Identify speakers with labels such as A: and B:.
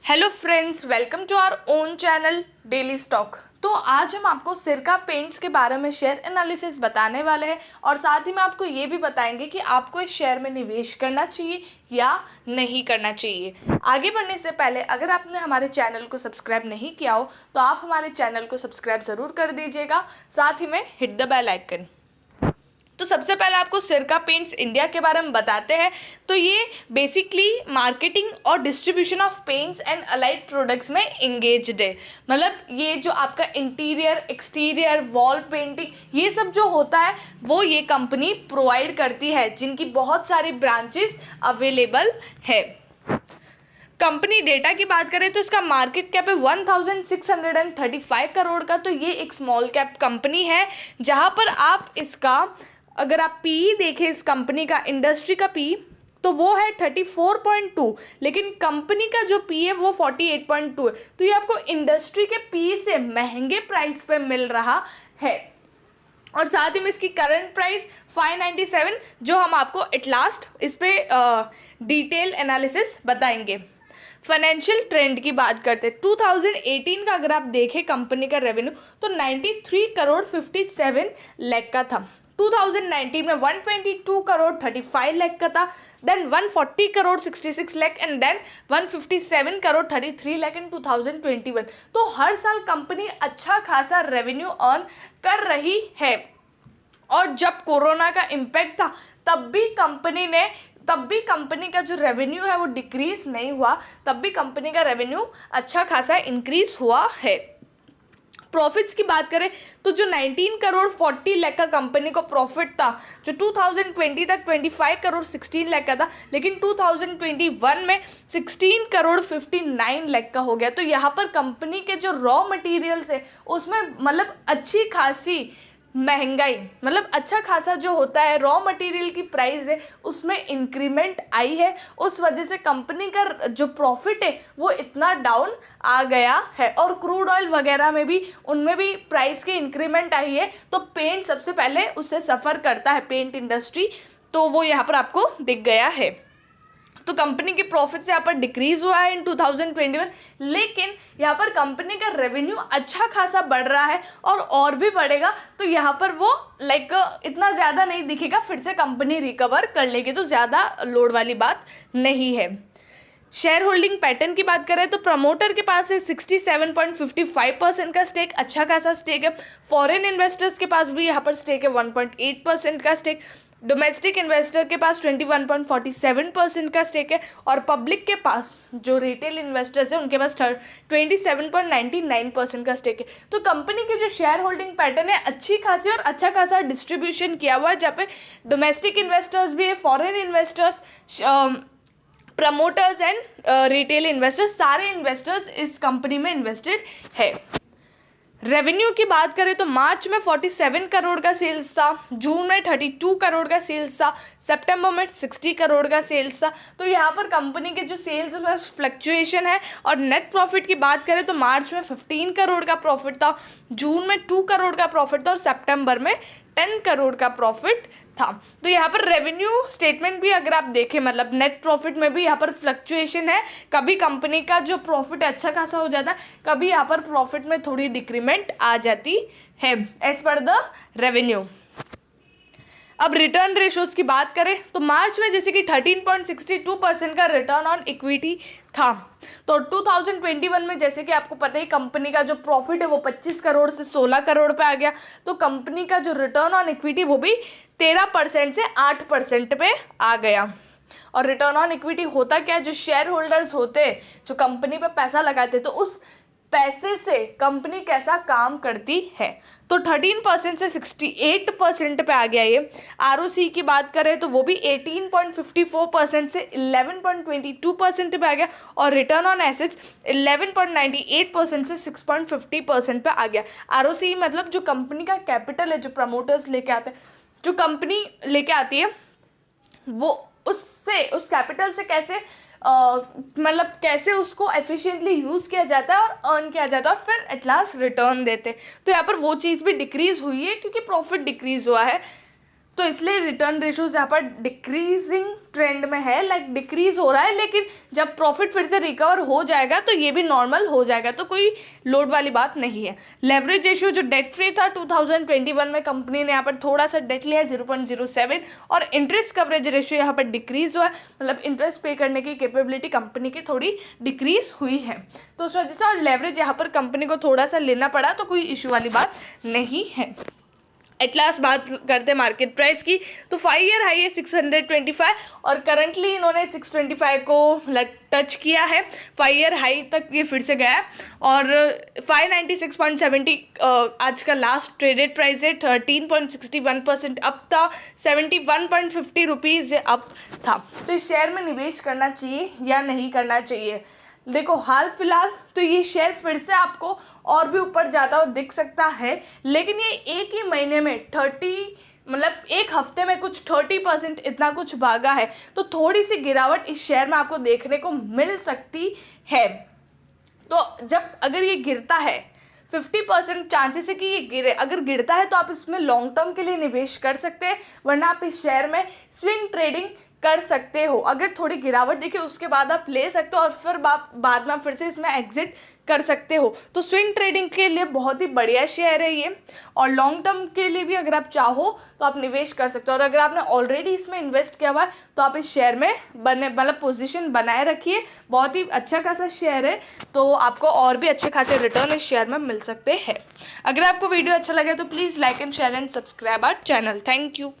A: Hello friends, welcome to our own channel daily stock. तो आज हम आपको सिरका पेंट्स के बारे में शेयर एनालिसिस बताने वाले हैं और साथ ही में आपको ये भी बताएंगे कि आपको इस शेयर में निवेश करना चाहिए या नहीं करना चाहिए। आगे बढ़ने से पहले अगर आपने हमारे चैनल को सब्सक्राइब नहीं किया हो तो आप हमारे चैनल को सब्सक्राइब ज़रूर कर दीजिएगा, साथ ही में हिट द बेल आइकन। तो सबसे पहले आपको सिरका पेंट्स इंडिया के बारे में बताते हैं। तो ये बेसिकली मार्केटिंग और distribution of paints and allied products में इंगेज्ड है। मतलब ये जो आपका इंटीरियर, एक्सटीरियर, वॉल पेंटिंग ये सब जो होता है वो ये कंपनी प्रोवाइड करती है, जिनकी बहुत सारी ब्रांचेस अवेलेबल है। कंपनी डेटा की बात करें तो इसका मार्केट कैप है 1635 करोड़ का। तो ये एक स्मॉल कैप कंपनी है, जहां पर आप इसका अगर आप पी देखें इस कंपनी का, इंडस्ट्री का पी तो वो है 34.2, लेकिन कंपनी का जो पी है वो 48.2 है। तो ये आपको इंडस्ट्री के पी से महंगे प्राइस पे मिल रहा है। और साथ ही में इसकी करंट प्राइस 597, जो हम आपको एट लास्ट इस पर डिटेल एनालिसिस बताएंगे। फाइनेंशियल ट्रेंड की बात करते हैं, 2018 का अगर आप देखें कंपनी का रेवेन्यू तो 93 करोड़ 57 लाख का था। 2019 में 122 करोड़ 35 लाख का था, then 140 crore 66 lakh and then 157 crore 33 lakh in 2021। तो हर साल कंपनी अच्छा खासा रेवेन्यू अर्न कर रही है। और जब कोरोना का इम्पैक्ट था तब भी कंपनी का जो रेवेन्यू है वो डिक्रीज नहीं हुआ, तब भी कंपनी का रेवेन्यू अच्छा खासा इंक्रीज हुआ है। प्रॉफिट्स की बात करें तो जो 19 करोड़ 40 लाख का कंपनी को प्रॉफिट था, जो 2020 तक 25 करोड़ 16 लाख का था, लेकिन 2021 में 16 करोड़ 59 लाख का हो गया। तो यहाँ पर कंपनी के जो रॉ मटेरियल्स है उसमें मतलब अच्छी खासी महंगाई, मतलब अच्छा खासा जो होता है रॉ मटेरियल की प्राइस है उसमें इंक्रीमेंट आई है। उस वजह से कंपनी का जो प्रॉफिट है वो इतना डाउन आ गया है। और क्रूड ऑयल वगैरह में भी उनमें भी प्राइस की इंक्रीमेंट आई है। तो पेंट सबसे पहले उससे सफ़र करता है, पेंट इंडस्ट्री, तो वो यहाँ पर आपको दिख गया है। तो कंपनी के प्रॉफिट से यहाँ पर डिक्रीज हुआ है इन 2021, लेकिन यहाँ पर कंपनी का रेवेन्यू अच्छा खासा बढ़ रहा है और भी बढ़ेगा। तो यहाँ पर वो इतना ज़्यादा नहीं दिखेगा, फिर से कंपनी रिकवर कर लेगी, तो ज़्यादा लोड वाली बात नहीं है। शेयर होल्डिंग पैटर्न की बात करें तो प्रमोटर के पास है 67.55% का स्टेक, अच्छा खासा स्टेक है। फॉरेन इन्वेस्टर्स के पास भी यहाँ पर स्टेक है 1.8% का स्टेक। डोमेस्टिक इन्वेस्टर के पास 21.47% का स्टेक है। और पब्लिक के पास जो रिटेल इन्वेस्टर्स हैं उनके पास 27.99% का स्टेक है। तो कंपनी की जो शेयर होल्डिंग पैटर्न है अच्छी खासी और अच्छा खासा डिस्ट्रीब्यूशन किया हुआ है, जहाँ पे डोमेस्टिक इन्वेस्टर्स भी है, foreign investors, promoters and retail investors, सारे इन्वेस्टर्स इस कंपनी में इन्वेस्टेड है। रेवेन्यू की बात करें तो मार्च में 47 करोड़ का सेल्स था, जून में 32 करोड़ का सेल्स था, सितंबर में 60 करोड़ का सेल्स था। तो यहाँ पर कंपनी के जो सेल्स में फ्लक्चुएशन है। और नेट प्रॉफिट की बात करें तो मार्च में 15 करोड़ का प्रॉफिट था, जून में 2 करोड़ का प्रॉफिट था और सितंबर में 10 करोड़ का प्रॉफिट था। तो यहाँ पर रेवेन्यू स्टेटमेंट भी अगर आप देखें, मतलब नेट प्रॉफिट में भी यहाँ पर फ्लक्चुएशन है। कभी कंपनी का जो प्रॉफिट अच्छा खासा हो जाता है, कभी यहाँ पर प्रॉफिट में थोड़ी डिक्रीमेंट आ जाती है एज पर द रेवेन्यू। अब रिटर्न रेशोज की बात करें तो मार्च में जैसे कि 13.62% का रिटर्न ऑन इक्विटी था। तो 2021 में जैसे कि आपको पता है कंपनी का जो प्रॉफिट है वो 25 करोड़ से 16 करोड़ पे आ गया। तो कंपनी का जो रिटर्न ऑन इक्विटी वो भी 13% से 8% पे आ गया। और रिटर्न ऑन इक्विटी होता क्या है, जो शेयर होल्डर्स होते हैं जो कंपनी पे पैसा लगाते हैं, तो उस पैसे से कंपनी कैसा काम करती है। तो 13% से 68% पे आ गया ये। आरओसी की बात करें तो वो भी 18.54% से 11.22% पे आ गया। और रिटर्न ऑन एसेट्स 11.98% से 6.50% पे आ गया। आरओसी मतलब जो कंपनी का कैपिटल है, जो प्रमोटर्स लेके आते हैं, जो कंपनी लेके आती है, वो उससे उस कैपिटल से कैसे मतलब कैसे उसको एफिशिएंटली यूज़ किया जाता है और अर्न किया जाता है और फिर एट लास्ट रिटर्न देते हैं। तो यहाँ पर वो चीज़ भी डिक्रीज़ हुई है क्योंकि प्रॉफिट डिक्रीज़ हुआ है। तो इसलिए रिटर्न रेशियोज यहाँ पर डिक्रीजिंग ट्रेंड में है, लाइक डिक्रीज हो रहा है, लेकिन जब प्रॉफिट फिर से रिकवर हो जाएगा तो ये भी नॉर्मल हो जाएगा, तो कोई लोड वाली बात नहीं है। लेवरेज रेशियो जो डेट फ्री था 2021 में कंपनी ने यहाँ पर थोड़ा सा डेट लिया 0.07, और इंटरेस्ट कवरेज रेशियो यहाँ पर डिक्रीज हुआ है, मतलब इंटरेस्ट पे करने की कैपेबिलिटी कंपनी की थोड़ी डिक्रीज हुई है, तो उस वजह से और लेवरेज यहाँ पर कंपनी को थोड़ा सा लेना पड़ा, तो कोई इशू वाली बात नहीं है। एट लास्ट बात करते हैं मार्केट प्राइस की, तो 5 ईयर हाई है 625, और करंटली इन्होंने 625 को टच किया है, 5 ईयर हाई तक ये फिर से गया है, और 596.70 आज का लास्ट ट्रेडेड प्राइस है, 13.61% अप था, 71.50 रुपीज़ अप था। तो इस शेयर में निवेश करना चाहिए या नहीं करना चाहिए? देखो, हाल फिलहाल तो ये शेयर फिर से आपको और भी ऊपर जाता हुआ दिख सकता है, लेकिन ये एक ही महीने में एक हफ्ते में कुछ 30% इतना कुछ भागा है, तो थोड़ी सी गिरावट इस शेयर में आपको देखने को मिल सकती है। तो जब अगर ये गिरता है 50% चांसेस है कि ये गिरे, अगर गिरता है तो आप इसमें लॉन्ग टर्म के लिए निवेश कर सकते हैं, वरना आप इस शेयर में स्विंग ट्रेडिंग कर सकते हो। अगर थोड़ी गिरावट दिखे उसके बाद आप ले सकते हो, और फिर बाद में फिर से इसमें एग्जिट कर सकते हो। तो स्विंग ट्रेडिंग के लिए बहुत ही बढ़िया शेयर है ये, और लॉन्ग टर्म के लिए भी अगर आप चाहो तो आप निवेश कर सकते हो, और अगर आपने ऑलरेडी इसमें इन्वेस्ट किया हुआ है तो आप इस शेयर में पोजीशन बनाए रखिए, बहुत ही अच्छा खासा शेयर है, तो आपको और भी अच्छे खासे रिटर्न इस शेयर में मिल सकते हैं। अगर आपको वीडियो अच्छा लगे तो please like and share and subscribe our channel. Thank you.